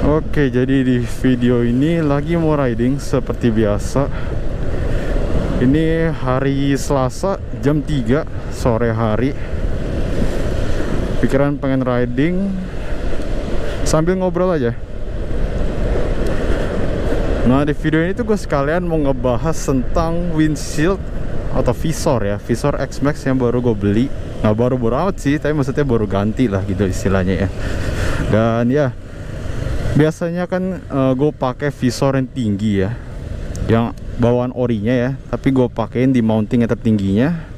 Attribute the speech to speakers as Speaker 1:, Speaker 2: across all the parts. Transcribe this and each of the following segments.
Speaker 1: Oke, jadi di video ini lagi mau riding seperti biasa. Ini hari Selasa jam 3 sore hari. Pikiran pengen riding sambil ngobrol aja. Nah, di video ini tuh gue sekalian mau ngebahas tentang windshield atau visor ya, visor X-Max yang baru gue beli. Nah, baru-baru amat sih, tapi maksudnya baru ganti lah gitu istilahnya ya. Dan ya, biasanya kan gue pakai visor yang tinggi ya, yang bawaan orinya ya, tapi gue pakein di mounting yang tertingginya.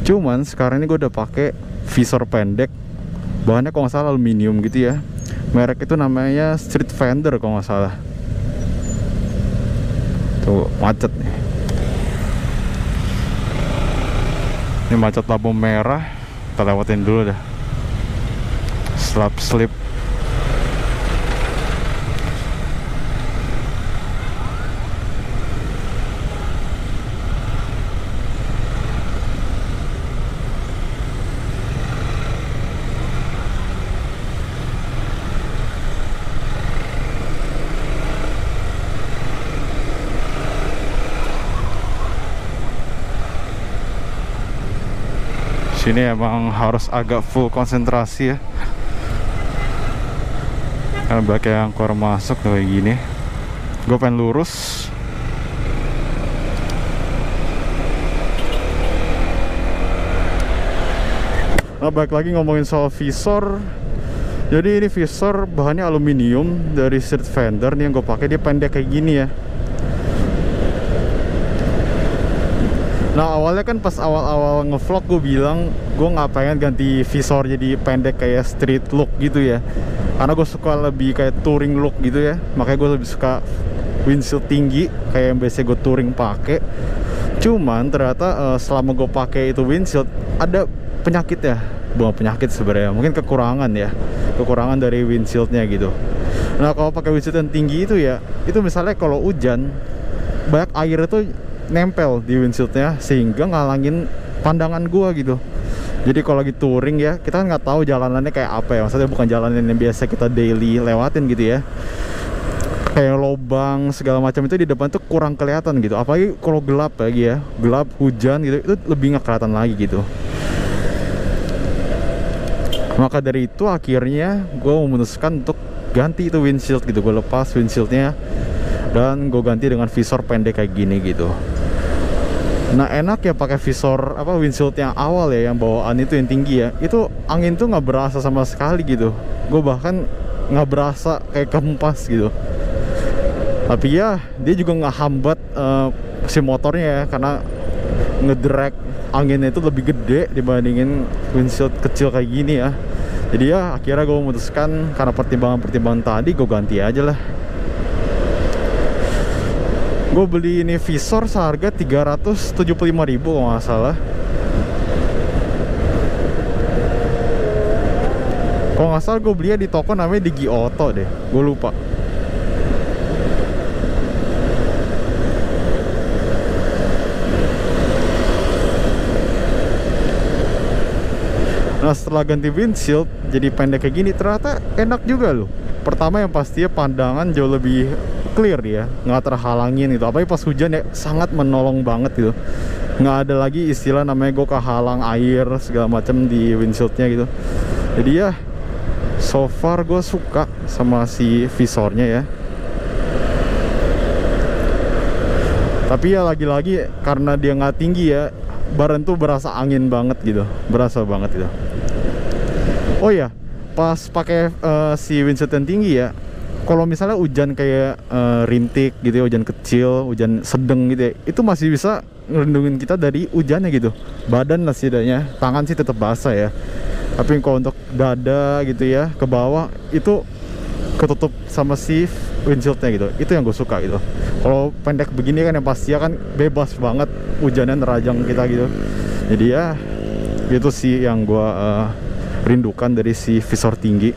Speaker 1: Cuman sekarang ini gue udah pakai visor pendek, bahannya kalau nggak salah aluminium gitu ya. Merek itu namanya Street Fender kalau nggak salah. Tuh macet nih. Ini macet lampu merah, kita lewatin dulu dah. Slip. Sini emang harus agak full konsentrasi ya. Karena banyak yang keluar masuk kayak gini. Gue pengen lurus. Nah, balik lagi ngomongin soal visor. Jadi ini visor bahannya aluminium dari Street Fender nih yang gue pakai. Dia pendek kayak gini ya. Nah, awalnya kan pas awal-awal ngevlog gue bilang gue nggak pengen ganti visor jadi pendek kayak street look gitu ya, karena gue suka lebih kayak touring look gitu ya. Makanya gue lebih suka windshield tinggi kayak yang biasa gue touring pakai. Cuman ternyata selama gue pakai itu windshield ada penyakit ya, bukan penyakit sebenarnya, mungkin kekurangan dari windshieldnya gitu. Nah, kalau pakai windshield yang tinggi itu ya, itu misalnya kalau hujan banyak air itu nempel di windshieldnya sehingga ngalangin pandangan gua gitu. Jadi kalau lagi touring ya, kita kan nggak tahu jalanannya kayak apa ya, maksudnya bukan jalanan yang biasa kita daily lewatin gitu ya. Kayak lobang segala macam itu di depan tuh kurang kelihatan gitu, apalagi kalau gelap lagi ya, gelap hujan gitu, itu lebih nggak kelihatan lagi gitu. Maka dari itu akhirnya gue memutuskan untuk ganti itu windshield gitu. Gue lepas windshieldnya dan gue ganti dengan visor pendek kayak gini gitu. Nah, enak ya pakai visor windshield yang awal ya, yang bawaan itu yang tinggi ya. Itu angin tuh nggak berasa sama sekali gitu. Gue bahkan nggak berasa kayak kempas gitu. Tapi ya dia juga nggak hambat si motornya ya, karena ngedrag anginnya itu lebih gede dibandingin windshield kecil kayak gini ya. Jadi ya akhirnya gue memutuskan karena pertimbangan tadi, gue ganti aja lah. Gue beli ini visor seharga 375.000 kalau nggak salah. Kalau nggak salah gue belinya di toko namanya Digi Auto deh, gue lupa. Nah, setelah ganti windshield jadi pendek kayak gini, ternyata enak juga loh. Pertama yang pastinya pandangan jauh lebih clear ya, nggak terhalangin gitu. Apalagi pas hujan ya, sangat menolong banget gitu. Nggak ada lagi istilah namanya gue kehalang air segala macam di windshieldnya gitu. Jadi ya, so far gue suka sama si visornya ya. Tapi ya lagi-lagi karena dia nggak tinggi ya, badan tuh berasa angin banget gitu, berasa banget gitu. Oh ya, pas pakai si windshield yang tinggi ya, kalau misalnya hujan kayak rintik gitu ya, hujan kecil, hujan sedang gitu ya, itu masih bisa ngelindungin kita dari hujannya gitu. Badan lah setidaknya, tangan sih tetap basah ya. Tapi kalau untuk dada gitu ya, ke bawah itu ketutup sama si windshieldnya gitu. Itu yang gue suka gitu. Kalau pendek begini kan yang pasti kan bebas banget hujannya nerajang kita gitu. Jadi ya itu sih yang gue rindukan dari si visor tinggi.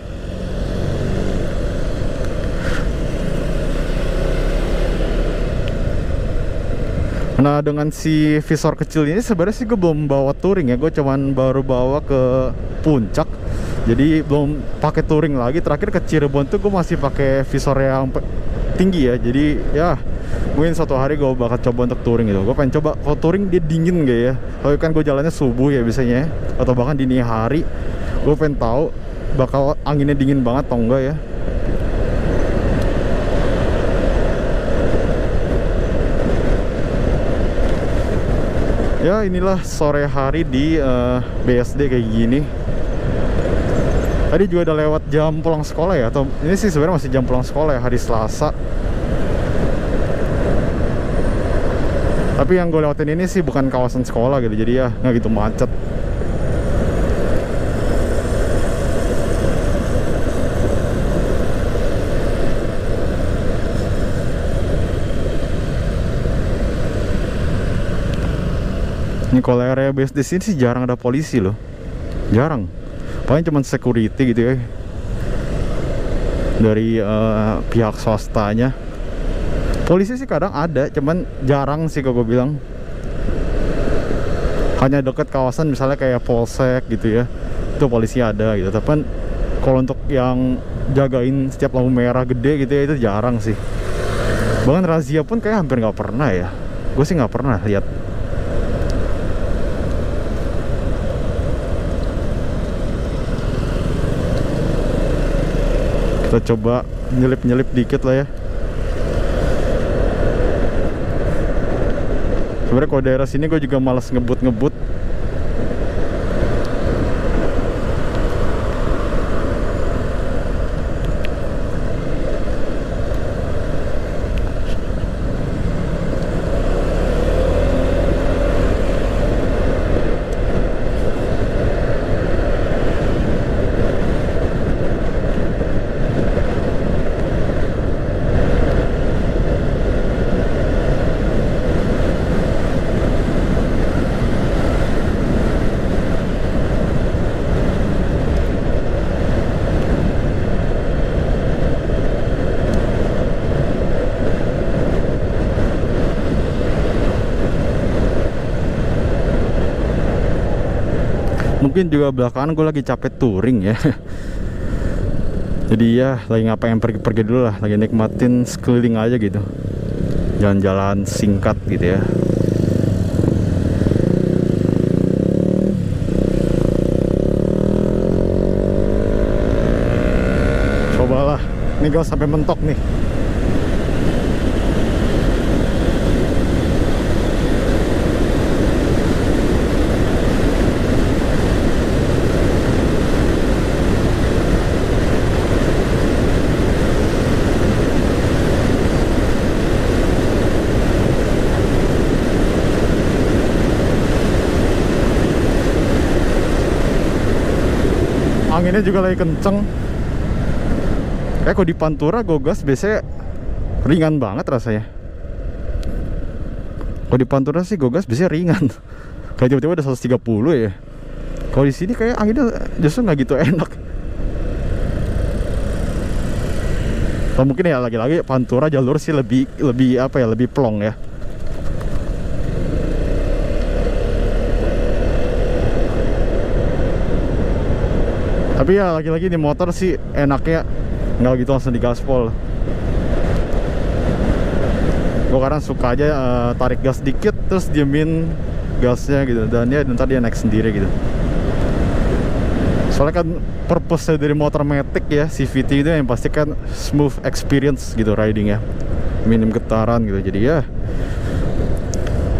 Speaker 1: Nah, dengan si visor kecil ini sebenarnya sih gue belum bawa touring ya, gue cuman baru bawa ke puncak. Jadi belum pakai touring lagi. Terakhir ke Cirebon tuh gue masih pakai visor yang tinggi ya. Jadi ya mungkin suatu hari gue bakal coba untuk touring gitu. Gue pengen coba kalau touring dia dingin gak ya. Kalau kan gue jalannya subuh ya biasanya, atau bahkan dini hari. Gue pengen tahu bakal anginnya dingin banget atau enggak ya. Ya inilah sore hari di BSD kayak gini. Tadi juga udah lewat jam pulang sekolah ya, atau ini sih sebenarnya masih jam pulang sekolah ya, hari Selasa. Tapi yang gue lewatin ini sih bukan kawasan sekolah gitu, jadi ya nggak gitu macet. Ini kalau area base di sini sih jarang ada polisi loh, jarang. Paling cuma security gitu ya dari pihak swastanya. Polisi sih kadang ada, cuman jarang sih kalau gue bilang. Hanya deket kawasan misalnya kayak Polsek gitu ya, itu polisi ada gitu. Tapi kalau untuk yang jagain setiap lampu merah gede gitu ya, itu jarang sih. Bahkan razia pun kayak hampir nggak pernah ya. Gue sih nggak pernah lihat. Kita coba nyelip-nyelip dikit lah ya. Sebenarnya kalau daerah sini gue juga malas ngebut-ngebut. Mungkin juga belakangan gue lagi capek touring ya. Jadi ya lagi ngapain, pergi-pergi dulu lah. Lagi nikmatin sekeliling aja gitu, jalan-jalan singkat gitu ya. Cobalah, ini gue sampai mentok nih. Anginnya juga lagi kenceng. Kayak kalau di Pantura gue gas biasanya ringan banget rasanya. Kalau di Pantura sih gue gas biasanya ringan. Kayak tiba-tiba ada 130 ya. Kalau di sini kayak anginnya justru nggak gitu enak. Atau mungkin ya lagi-lagi Pantura jalur sih lebih apa ya, lebih plong ya. Tapi ya lagi-lagi di motor sih enaknya nggak gitu langsung digaspol. Gue kadang suka aja tarik gas dikit terus diemin gasnya gitu, dan ya ntar dia naik sendiri gitu. Soalnya kan purpose dari motor Matic ya, CVT itu yang pasti kan smooth experience gitu riding ya, minim getaran gitu. Jadi ya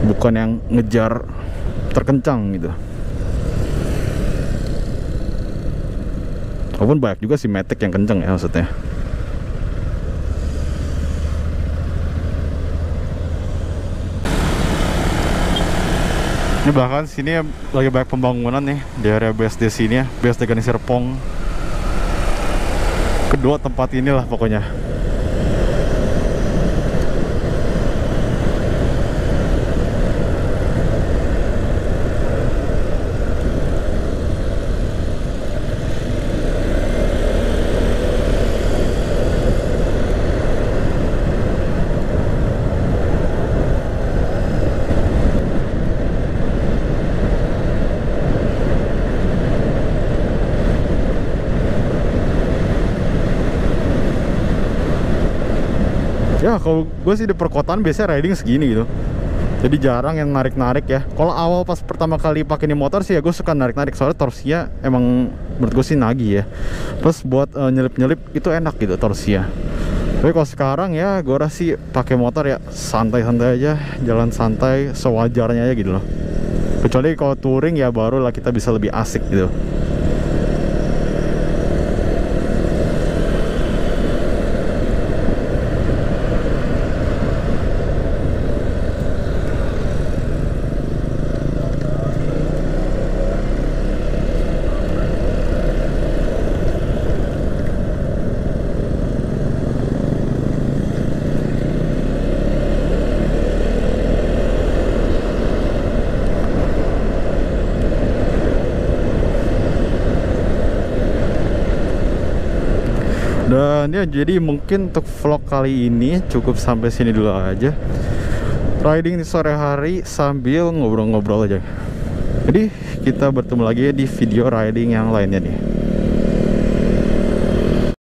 Speaker 1: bukan yang ngejar terkencang gitu. Walaupun banyak juga sih Matic yang kenceng ya maksudnya. Ini bahkan sini lagi banyak pembangunan nih di area BSD sini ya, BSD Gani Serpong. Kedua tempat inilah pokoknya. Ya kalau gue sih di perkotaan biasanya riding segini gitu. Jadi jarang yang narik-narik ya. Kalau awal pas pertama kali pakai ini motor sih ya gue suka narik-narik, soalnya torsinya emang menurut gue sih nagih ya. Terus buat nyelip-nyelip itu enak gitu torsinya. Tapi kalau sekarang ya gue rasa sih pakai motor ya santai-santai aja, jalan santai sewajarnya aja gitu loh. Kecuali kalau touring ya barulah kita bisa lebih asik gitu. Dan ya jadi mungkin untuk vlog kali ini cukup sampai sini dulu aja. Riding di sore hari sambil ngobrol-ngobrol aja. Jadi kita bertemu lagi di video riding yang lainnya nih.